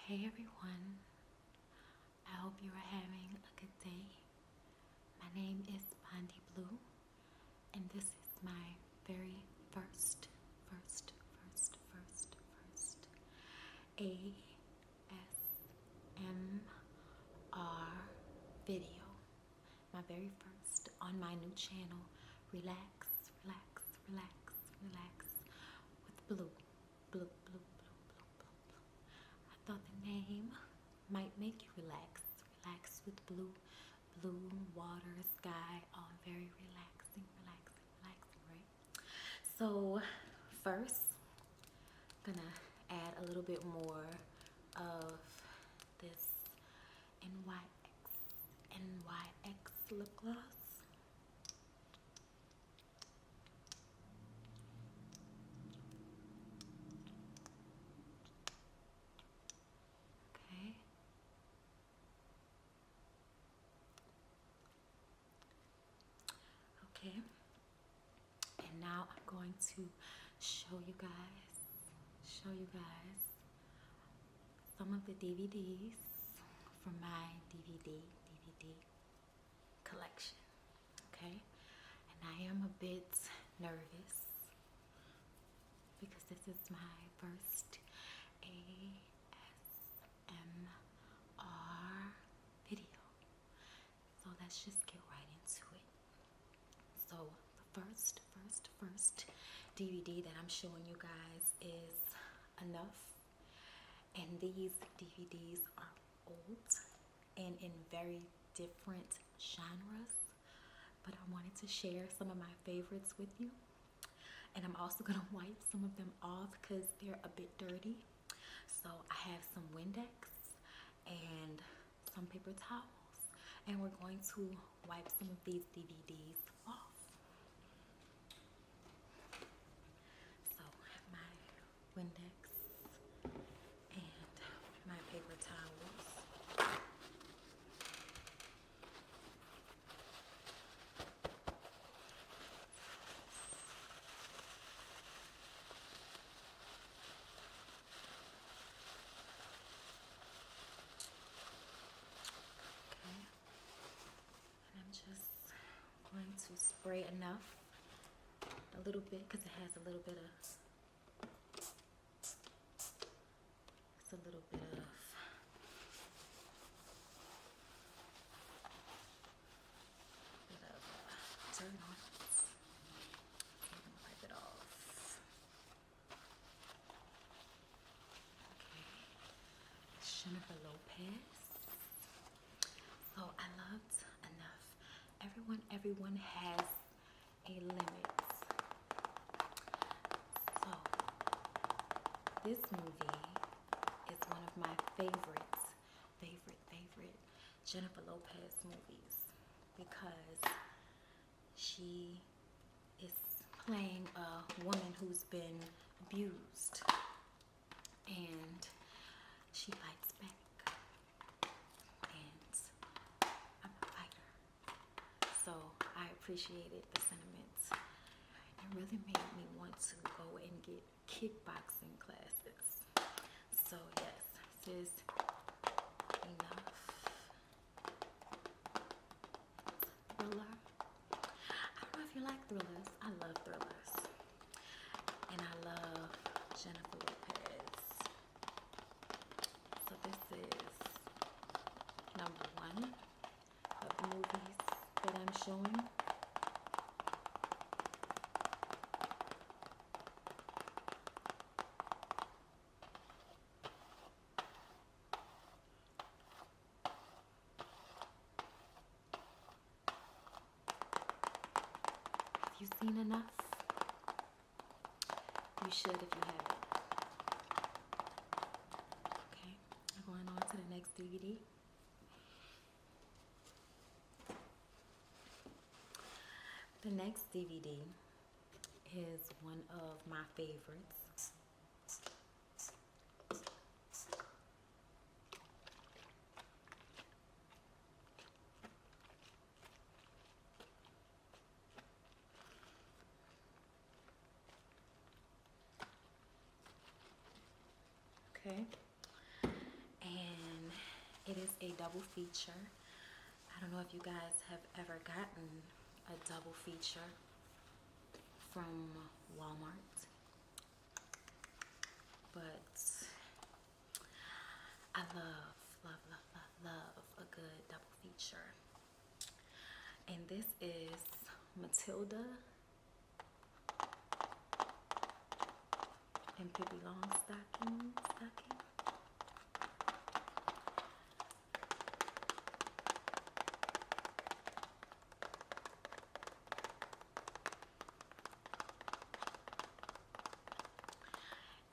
Hey everyone, I hope you are having a good day. My name is Bondi Blue, and this is my very first ASMR video. My very first on my new channel, Relax, Relax, Relax, Relax with Blue. Blue, blue, blue, blue, blue, blue. I thought the name might make you relax. Relax with blue, blue, water, sky, all very relaxing, relaxing, relaxing, right? So first, gonna add a little bit more of this NYX lip gloss. Okay. Okay. And now I'm going to show you guys some of the DVDs from my DVD collection. Okay. And I am a bit nervous because this is my first ASMR video. So let's just get right into it. So the first DVD that I'm showing you guys is Enough. And these DVDs are old and in very different genres, but I wanted to share some of my favorites with you. And I'm also gonna wipe some of them off because they're a bit dirty. So I have some Windex and some paper towels, and we're going to wipe some of these DVDs off. So I have my Windex and my paper towels. Okay. And I'm just going to spray enough, a little bit, because it has a little bit of, dirt on it. So I'm gonna wipe it off. Okay. Jennifer Lopez. So I loved Enough. Everyone has a limit. So this movie is one of my favorite Jennifer Lopez movies because she is playing a woman who's been abused and she fights back, and I'm a fighter. So I appreciated the sentiments. It really made me want to go and get kickboxing classes. So yes, this is Enough. Thriller. I don't know if you like thrillers. I love thrillers. And I love Jennifer Lopez. So this is number one of the movies that I'm showing. Have you seen Enough? You should if you haven't. Okay, I'm going on to the next DVD. The next DVD is one of my favorites. Okay, It is a double feature. I don't know if you guys have ever gotten a double feature from Walmart, but I love a good double feature. And this is Matilda and Pippi Longstocking.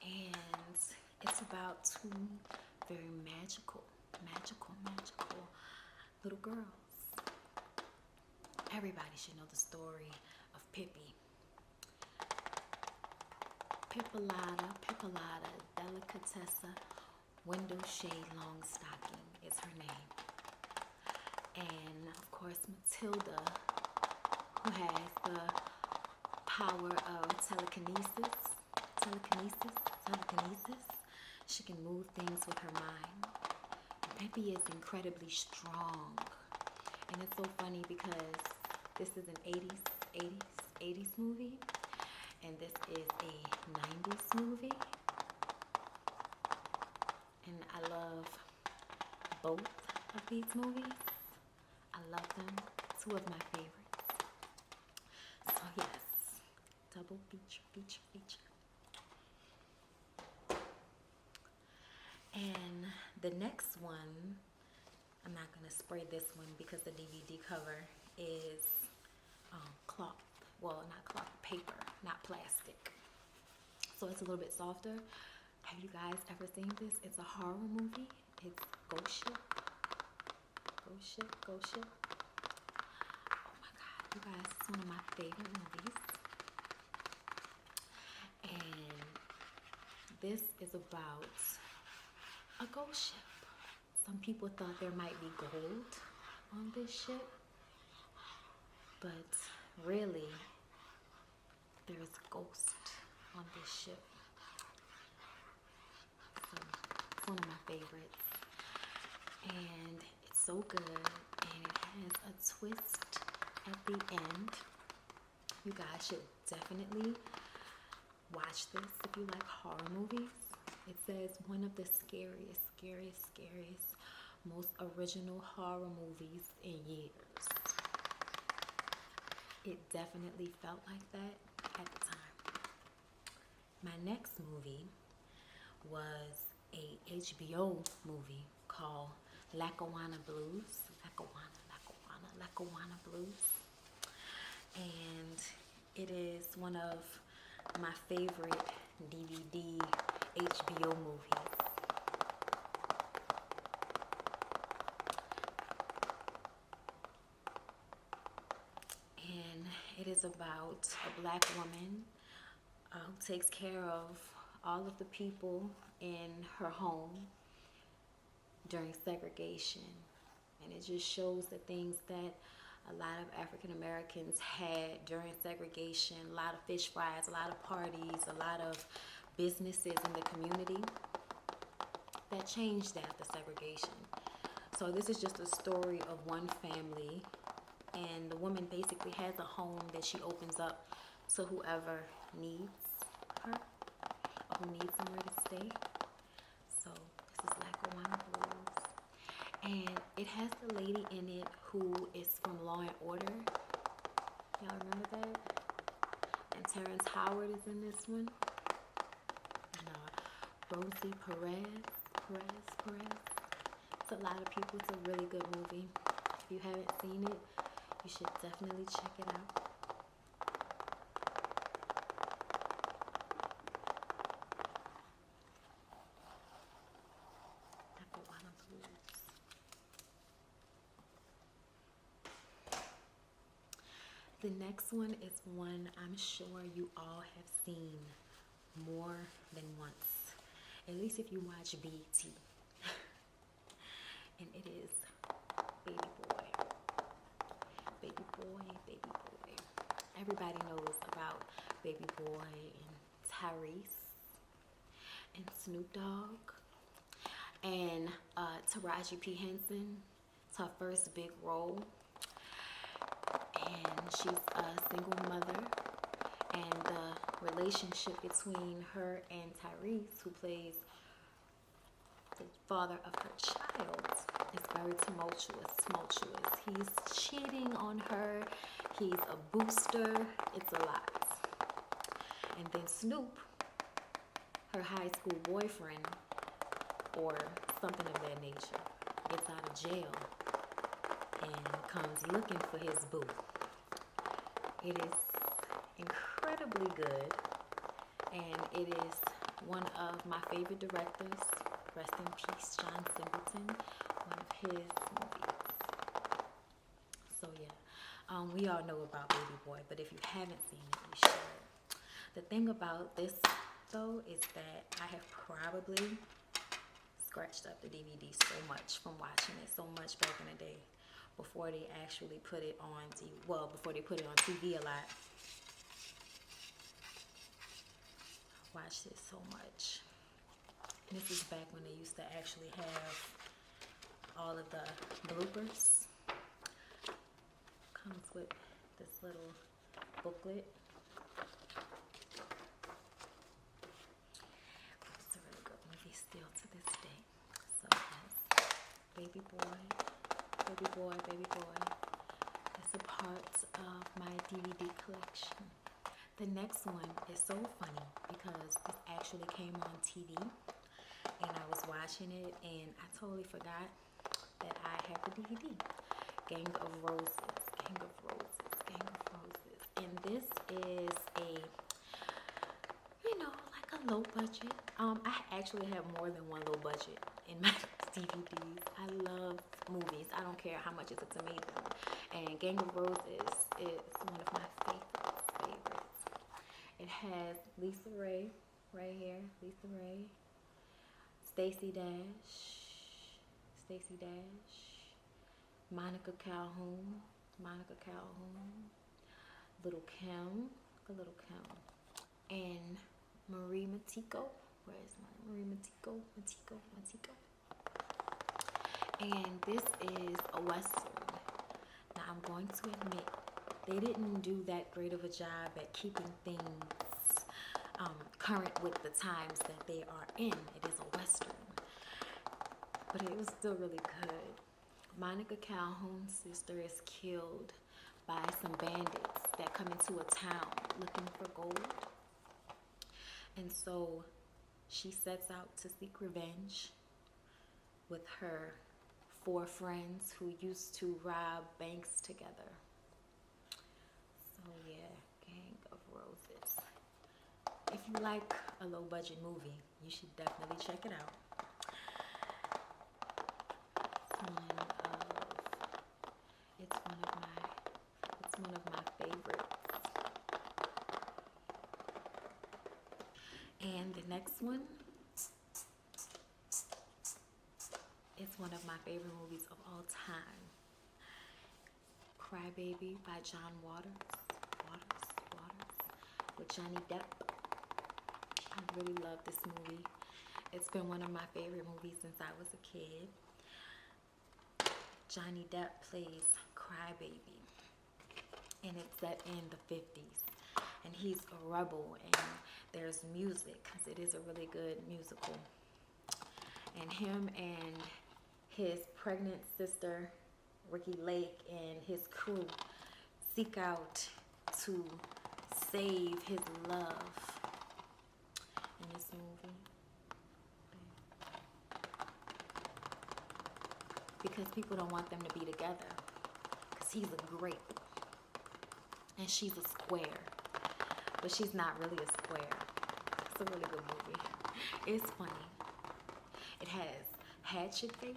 And it's about two very magical little girls. Everybody should know the story of Pippi. Pippolita Delicatessa Window Shade Longstocking is her name. And of course Matilda, who has the power of telekinesis. She can move things with her mind. Pippi is incredibly strong. And it's so funny because this is an 80s movie. And this is a 90s movie. And I love both of these movies. I love them. Two of my favorites. So yes, double feature. And the next one, I'm not going to spray this one because the DVD cover is cloth. Well, not cloth, paper, not plastic. So it's a little bit softer. Have you guys ever seen this? It's a horror movie. It's Ghost Ship. Oh my God, you guys, it's one of my favorite movies. And this is about a ghost ship. Some people thought there might be gold on this ship, but really, there's ghost on this ship. So it's one of my favorites, and it's so good, and it has a twist at the end. You guys should definitely watch this if you like horror movies. It says one of the scariest, most original horror movies in years. It definitely felt like that at the time. My next movie was a HBO movie called Lackawanna Blues. Lackawanna Blues. And it is one of my favorite DVD HBO movies. And it is about a black woman who takes care of all of the people in her home during segregation. And it just shows the things that a lot of African Americans had during segregation. A lot of fish fries, a lot of parties, a lot of businesses in the community that changed after segregation. So this is just a story of one family, and the woman basically has a home that she opens up to whoever needs her or who needs somewhere to stay. So this is Lackawanna Blues. And it has the lady in it who is from Law and Order. Y'all remember that? And Terrence Howard is in this one. And Rosie Perez. It's a lot of people. It's a really good movie. If you haven't seen it, you should definitely check it out. Lackawanna Blues. The next one is one I'm sure you all have seen more than once. At least if you watch BET. And it is Baby Boy. Baby Boy. Everybody knows about Baby Boy and Tyrese and Snoop Dogg. And Taraji P. Henson, it's her first big role, and she's a single mother, and the relationship between her and Tyrese, who plays the father of her child, is very tumultuous. He's cheating on her, he's a booster, it's a lot. And then Snoop, her high school boyfriend, or something of that nature, gets out of jail and comes looking for his boo. It is incredibly good, and it is one of my favorite directors. Rest in peace, John Singleton. One of his movies. So yeah, we all know about Baby Boy, but if you haven't seen it, you should. The thing about this, though, is that I have probably scratched up the DVD so much from watching it so much back in the day, before they actually put it on TV. Well, before they put it on TV a lot. I watched it so much. And this is back when they used to actually have all of the bloopers. Comes with this little booklet. It's a really good movie still to this day. So yes, Baby Boy. It's a part of my DVD collection. The next one is so funny because this actually came on TV, and I was watching it and I totally forgot that I had the DVD. Gang of Roses. And this is a, like a low budget. I actually have more than one low budget in my DVDs. I love movies. I don't care how much it's to me though. And Gang of Roses is one of my favorites. It has Lisa Ray right here. Lisa Ray. Stacey Dash. Monica Calhoun. Little Kim. And Marie Matiko. Where is my Marie Matiko? And this is a Western. Now I'm going to admit, they didn't do that great of a job at keeping things current with the times that they are in. It is a Western. But it was still really good. Monica Calhoun's sister is killed by some bandits that come into a town looking for gold. And so she sets out to seek revenge with her 4 friends who used to rob banks together. So yeah, Gang of Roses. If you like a low budget movie, you should definitely check it out. It's one of my favorites. And the next one is one of my favorite movies of all time. Cry Baby by John Waters with Johnny Depp. I really love this movie. It's been one of my favorite movies since I was a kid. Johnny Depp plays Cry Baby, and it's set in the 50s, and he's a rebel, and there's music because it is a really good musical. And him and his pregnant sister Ricky Lake and his crew seek out to save his love in this movie, because people don't want them to be together, because he's a grape and she's a square, but she's not really a square. It's a really good movie. It's funny. It has Hatchet Face.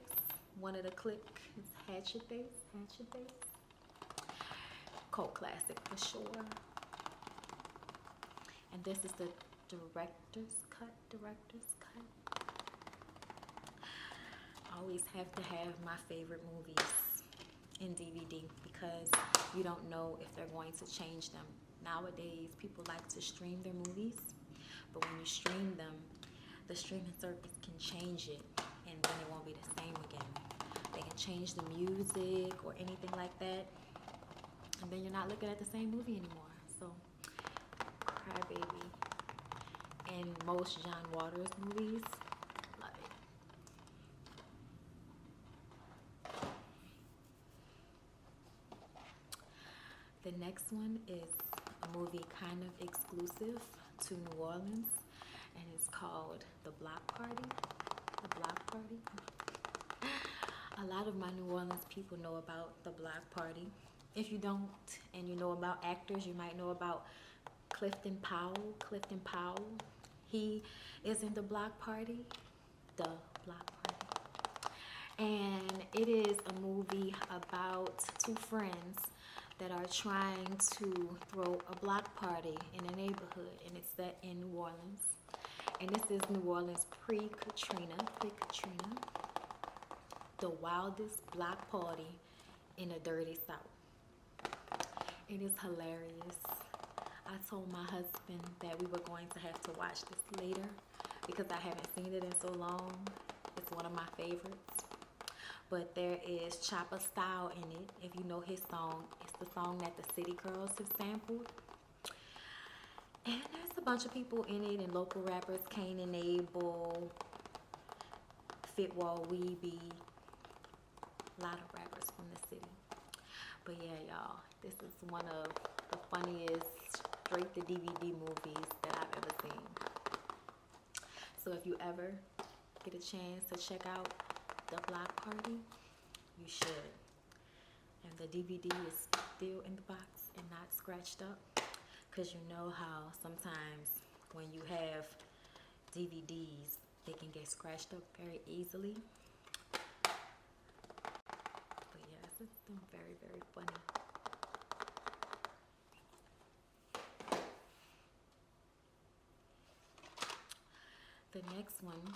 One of the click is Hatchet Face. Cult classic for sure. And this is the director's cut. I always have to have my favorite movies in DVD because you don't know if they're going to change them. Nowadays, people like to stream their movies, but when you stream them, the streaming service can change it, and then the same again. They can change the music or anything like that, and then you're not looking at the same movie anymore. So, Cry Baby in most John Waters movies, love it. The next one is a movie kind of exclusive to New Orleans, and it's called The Block Party. The Block Party. A lot of my New Orleans people know about The Block Party. If you don't and you know about actors, you might know about Clifton Powell. Clifton Powell, he is in The Block Party. The Block Party. And it is a movie about two friends that are trying to throw a block party in a neighborhood, and it's set in New Orleans. And this is New Orleans pre-Katrina, the wildest block party in a dirty South. It is hilarious. I told my husband that we were going to have to watch this later because I haven't seen it in so long. It's one of my favorites. But there is Chopper Style in it. If you know his song, it's the song that the City Girls have sampled. And there's a bunch of people in it, and local rappers, Cain and Abel, Fitwall Weeby, a lot of rappers from the city. But yeah, y'all, this is one of the funniest straight to DVD movies that I've ever seen. So if you ever get a chance to check out The Block Party, you should. And the DVD is still in the box and not scratched up, because you know how sometimes when you have DVDs, they can get scratched up very easily. But yes, it's still very, very funny. The next one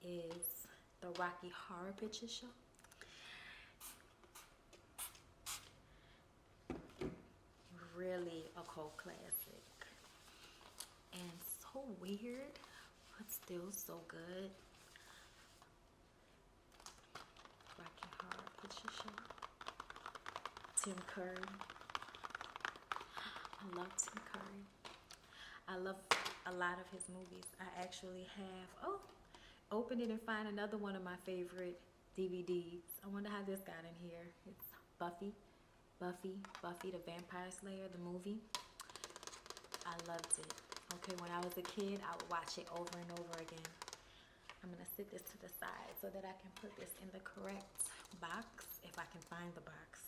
is the Rocky Horror Picture Show. Really a cult classic. And so weird, but still so good. Rocky Horror Picture Show. Tim Curry. I love Tim Curry. I love a lot of his movies. I actually have, open it and find another one of my favorite DVDs. I wonder how this got in here. It's Buffy the Vampire Slayer, the movie. I loved it. Okay, when I was a kid, I would watch it over and over again. I'm gonna sit this to the side so that I can put this in the correct box, if I can find the box.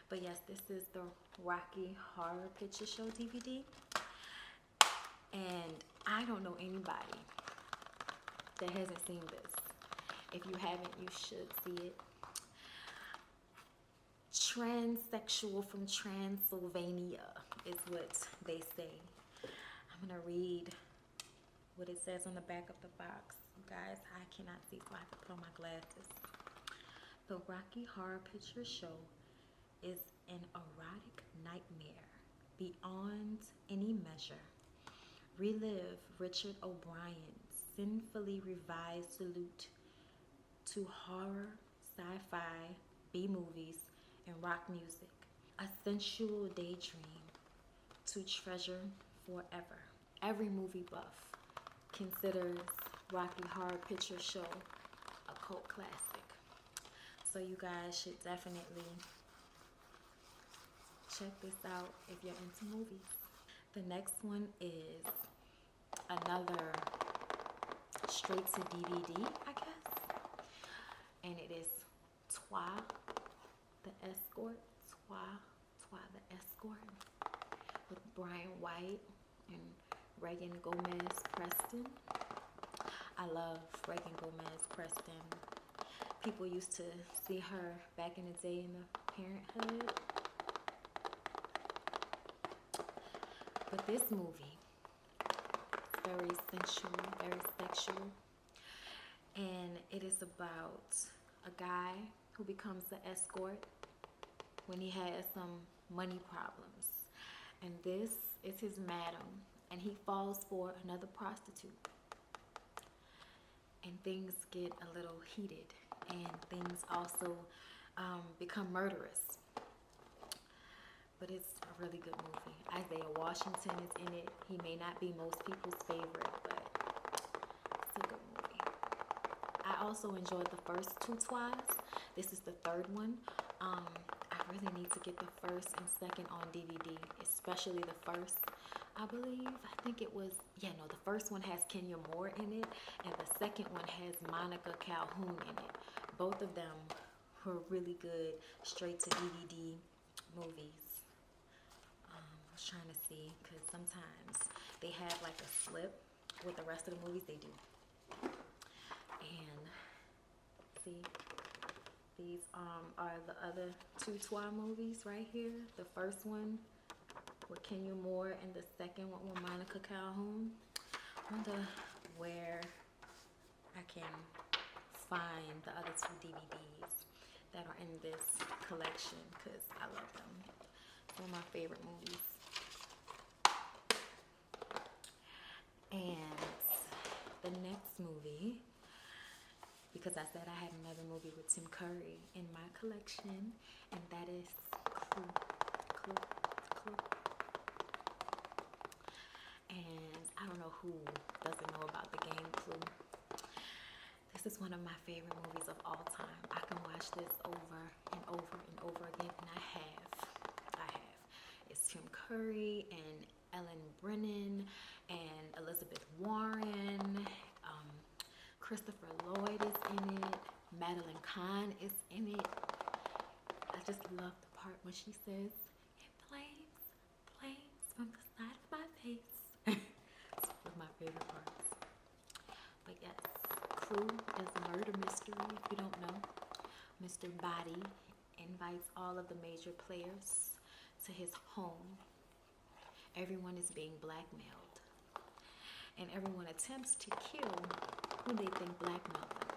But yes, this is the Rocky Horror Picture Show DVD. And I don't know anybody that hasn't seen this. If you haven't, you should see it. Transsexual from Transylvania is what they say. I'm gonna read what it says on the back of the box. You guys, I cannot see, so I have to put on my glasses. The Rocky Horror Picture Show is an erotic nightmare beyond any measure. Relive Richard O'Brien's sinfully revised salute to horror, sci-fi, B-movies, and rock music. A sensual daydream to treasure forever. Every movie buff considers Rocky Horror Picture Show a cult classic. So you guys should definitely check this out if you're into movies. The next one is another straight to DVD, I guess. And it is Toi the Escort. Toi the Escort, with Brian White and Reagan Gomez Preston. I love Reagan Gomez Preston. People used to see her back in the day in the Parenthood. But this movie is very sensual, very sexual. And it is about a guy who becomes the escort when he has some money problems. And this is his madam, and he falls for another prostitute. and things get a little heated, and things also become murderous. But it's a really good movie. Isaiah Washington is in it. He may not be most people's favorite, but it's a good movie. I also enjoyed the first two Twice. This is the third one. I really need to get the first and second on DVD, especially the first. I believe, I think it was, yeah, no, the first one has Kenya Moore in it, and the second one has Monica Calhoun in it. Both of them were really good straight to DVD movies. I was trying to see, because sometimes they have like a slip with the rest of the movies. They do. And see, these are the other two Twi movies right here. The first one with Kenya Moore and the second one with Monica Calhoun. I wonder where I can find the other two DVDs that are in this collection, because I love them. They're my favorite movies. And the next movie, because I said I had another movie with Tim Curry in my collection, and that is Clue. And I don't know who doesn't know about the game Clue. This is one of my favorite movies of all time. I can watch this over and over and over again, and I have. It's Tim Curry and Ellen Brennan and Elizabeth Warren. Christopher Lloyd is in it. Madeline Kahn is in it. I just love the part when she says, "It flames from the side of my face." It's one of my favorite parts. But yes, Clue is a murder mystery, if you don't know. Mr. Body invites all of the major players to his home. Everyone is being blackmailed, and everyone attempts to kill who they think blackmailed them.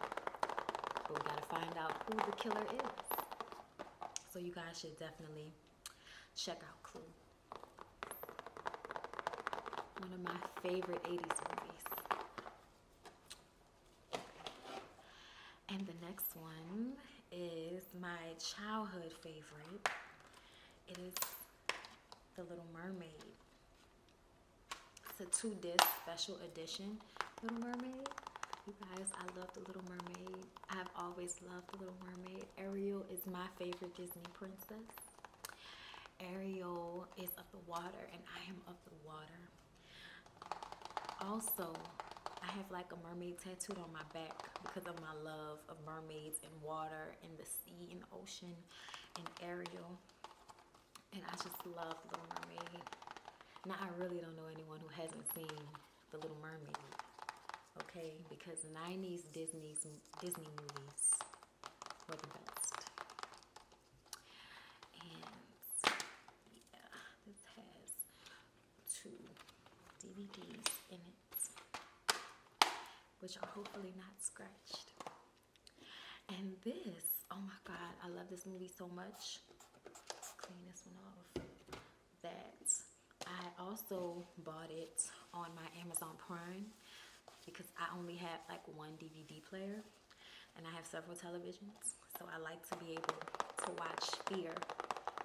But we gotta find out who the killer is. So you guys should definitely check out Clue. One of my favorite 80s movies. And the next one is my childhood favorite. It is The Little Mermaid. It's a 2-disc special edition Little Mermaid. You guys, I love The Little Mermaid. I've always loved The Little Mermaid. Ariel is my favorite Disney princess. Ariel is of the water, and I am of the water. Also, I have like a mermaid tattooed on my back because of my love of mermaids and water and the sea and the ocean and Ariel. And I just love The Little Mermaid. Now, I really don't know anyone who hasn't seen The Little Mermaid. Okay, because 90s Disney movies were the best. And yeah, this has 2 DVDs in it, which are hopefully not scratched. And this, oh my God, I love this movie so much. Let's clean this one off. That I also bought it on my Amazon Prime, because I only have like one DVD player and I have several televisions, so I like to be able to watch Fear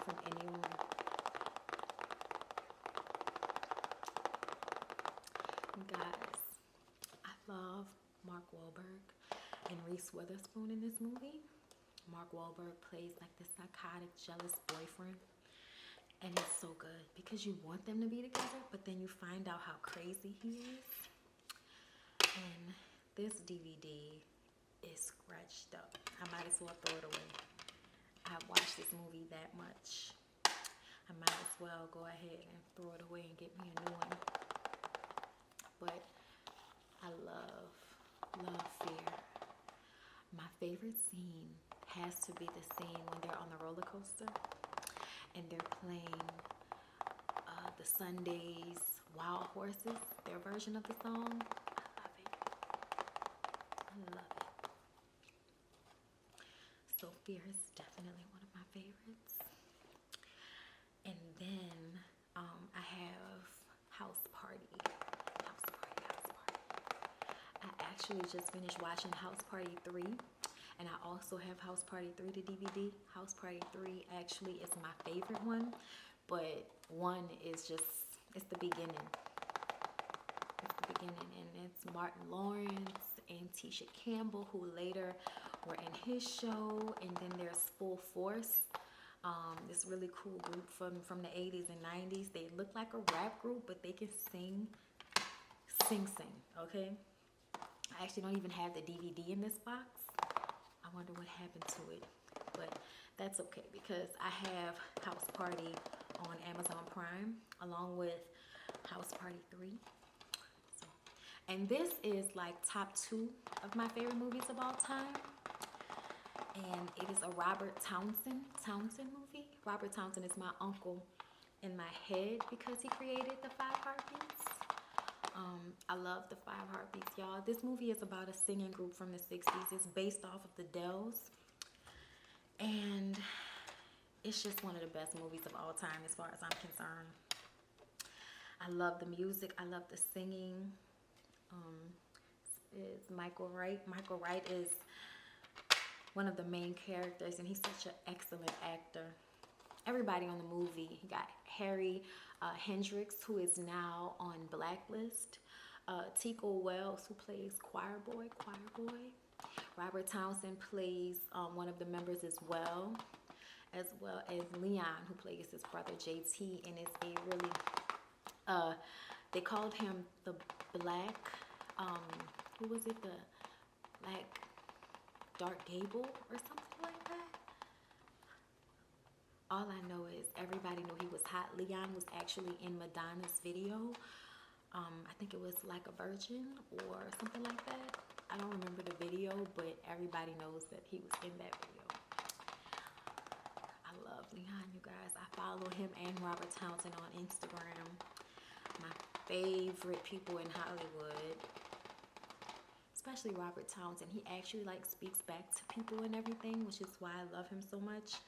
from any room. Guys, I love Mark Wahlberg and Reese Witherspoon in this movie. Mark Wahlberg plays like this psychotic, jealous boyfriend, and it's so good because you want them to be together, but then you find out how crazy he is. And this DVD is scratched up. I might as well throw it away. I watched this movie that much. I might as well go ahead and throw it away and get me a new one. But I love Fear. My favorite scene has to be the scene when they're on the roller coaster and they're playing the Sundays Wild Horses, their version of the song. I love it. So Fear is definitely one of my favorites. And then I have House Party. I actually just finished watching House Party 3, and I also have House Party 3 the DVD. House Party 3 actually is my favorite one, but 1 is just, it's the beginning. It's the beginning, and it's Martin Lawrence and Tisha Campbell, who later were in his show, and then there's Full Force. This really cool group from the 80s and 90s. They look like a rap group, but they can sing, okay? I actually don't even have the DVD in this box. I wonder what happened to it, but that's okay because I have House Party on Amazon Prime along with House Party 3. So, and this is like top 2 of my favorite movies of all time. And it is a Robert Townsend movie. Robert Townsend is my uncle in my head because he created the 5 Heartbeats. I love the 5 Heartbeats, y'all. This movie is about a singing group from the 60s. It's based off of the Dells. And it's just one of the best movies of all time as far as I'm concerned. I love the music. I love the singing. It's Michael Wright. Michael Wright is one of the main characters, and he's such an excellent actor. Everybody on the movie, he got Harry Hendricks, who is now on Blacklist, Tico Wells, who plays Choir Boy. Robert Townsend plays one of the members as well as Leon, who plays his brother JT, and it's a really, they called him the Black, who was it, the Black Dark Gable or something like that. All I know is everybody knew he was hot. Leon was actually in Madonna's video. I think it was Like a Virgin or something like that. I don't remember the video, but everybody knows that he was in that video. I love Leon, you guys. I follow him and Robert Townsend on Instagram. My favorite people in Hollywood. Especially Robert Townsend. He actually like speaks back to people and everything, which is why I love him so much.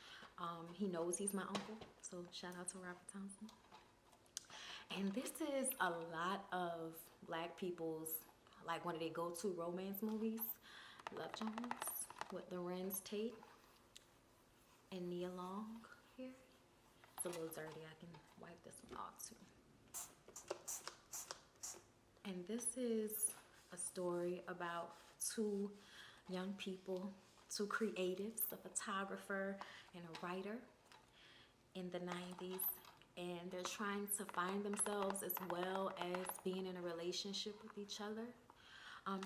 He knows he's my uncle, so shout out to Robert Townsend. And this is a lot of Black people's, like one of their go-to romance movies, Love Jones, with Lorenz Tate and Nia Long here. It's a little dirty. I can wipe this one off too. And this is a story about 2 young people, 2 creatives, a photographer and a writer in the 90s, and they're trying to find themselves as well as being in a relationship with each other.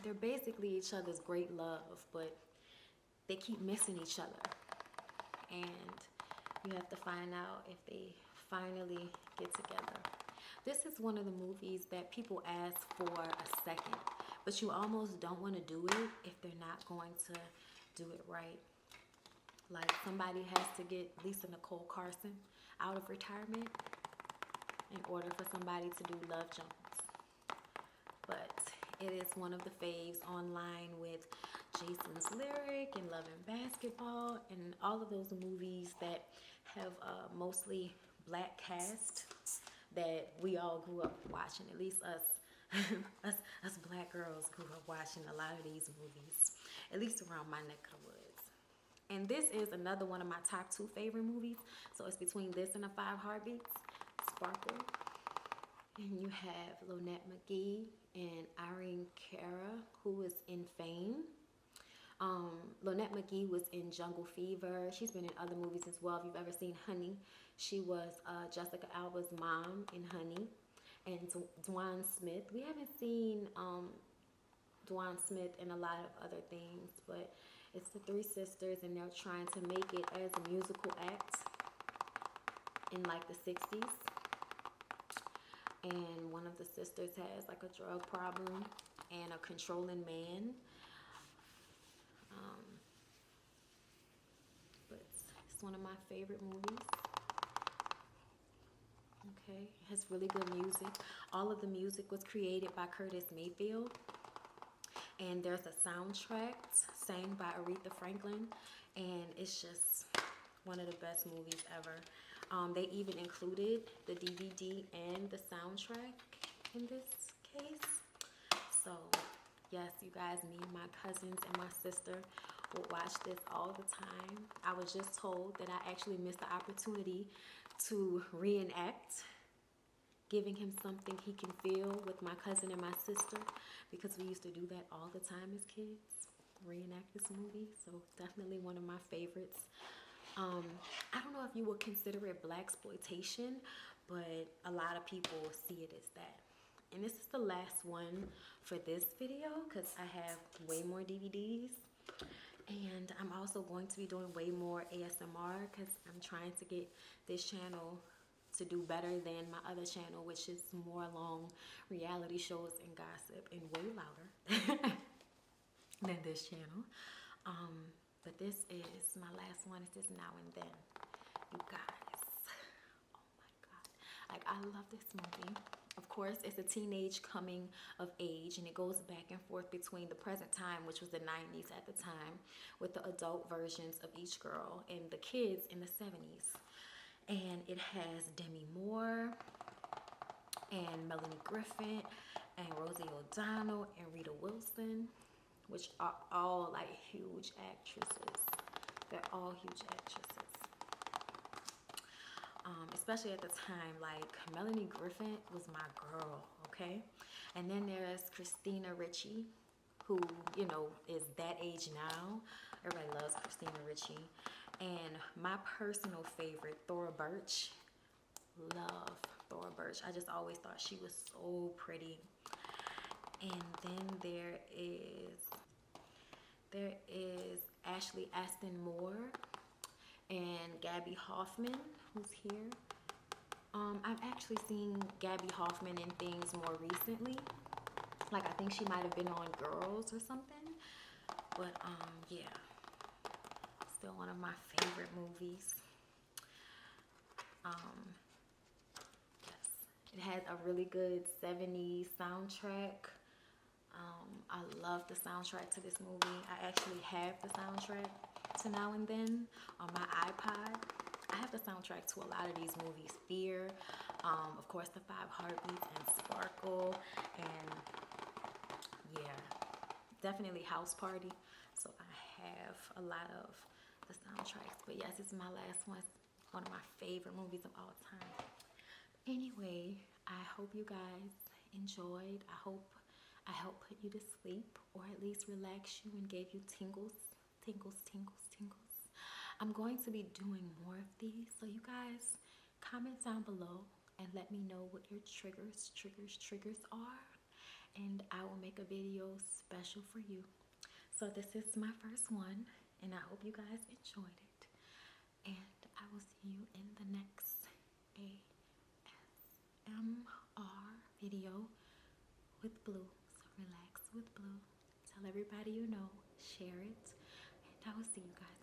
They're basically each other's great love, but they keep missing each other, and you have to find out if they finally get together. This is one of the movies that people ask for a second, but you almost don't want to do it if they're not going to do it right. Like somebody has to get Lisa Nicole Carson out of retirement in order for somebody to do Love Jones. But it is one of the faves online with Jason's Lyric and Love and Basketball and all of those movies that have mostly Black cast that we all grew up watching. At least us us Black girls grew up watching a lot of these movies, at least around my neck of the woods. And this is another one of my top 2 favorite movies. So it's between this and the 5 Heartbeats, Sparkle. And you have Lonette McGee and Irene Cara, who is in Fame. Lonette McGee was in Jungle Fever. She's been in other movies as well. If you've ever seen Honey, she was Jessica Alba's mom in Honey. And Dwan Smith. We haven't seen Dwan Smith in a lot of other things, but it's the 3 sisters, and they're trying to make it as a musical act in like the 60s. And one of the sisters has like a drug problem and a controlling man. But it's one of my favorite movies. Okay, it has really good music. All of the music was created by Curtis Mayfield. And there's a soundtrack sang by Aretha Franklin. And it's just one of the best movies ever. They even included the DVD and the soundtrack in this case. So Yes, you guys, me and my cousins and my sister would watch this all the time. I was just told that I actually missed the opportunity to reenact, giving him something he can feel with my cousin and my sister, because we used to do that all the time as kids, reenact this movie. So definitely one of my favorites. I don't know if you would consider it blaxploitation, but a lot of people see it as that. And this is the last one for this video because I have way more DVDs. And I'm also going to be doing way more ASMR because I'm trying to get this channel to do better than my other channel, which is more along reality shows and gossip and way louder than this channel. But this is my last one. It is Now and Then. You guys, oh my God. Like, I love this movie. Of course, it's a teenage coming of age, and it goes back and forth between the present time, which was the 90s at the time, with the adult versions of each girl, and the kids in the 70s. And it has Demi Moore and Melanie Griffith and Rosie O'Donnell and Rita Wilson, which are all like huge actresses. They're all huge actresses. Especially at the time, like Melanie Griffith was my girl, okay? And then there's Christina Ricci, who, you know, is that age now. Everybody loves Christina Ricci. And my personal favorite, Thora Birch. Love Thora Birch. I just always thought she was so pretty. And then there is Ashley Aston Moore and Gabby Hoffman, who's here. I've actually seen Gabby Hoffman in things more recently. Like, I think she might have been on Girls or something. But, yeah. Still one of my favorite movies. Yes. It has a really good 70s soundtrack. I love the soundtrack to this movie. I actually have the soundtrack to Now and Then on my iPod. I have the soundtrack to a lot of these movies. Fear, of course, The Five Heartbeats, and Sparkle, and yeah, definitely House Party. So I have a lot of the soundtracks. But yes, this is my last one. It's one of my favorite movies of all time. Anyway, I hope you guys enjoyed. I hope I helped put you to sleep, or at least relax you and gave you tingles, tingles, tingles, tingles. I'm going to be doing more of these, so you guys comment down below and let me know what your triggers are, and I will make a video special for you. So this is my first one, and I hope you guys enjoyed it, and I will see you in the next ASMR video with Blue. So relax with Blue. Tell everybody you know, share it, and I will see you guys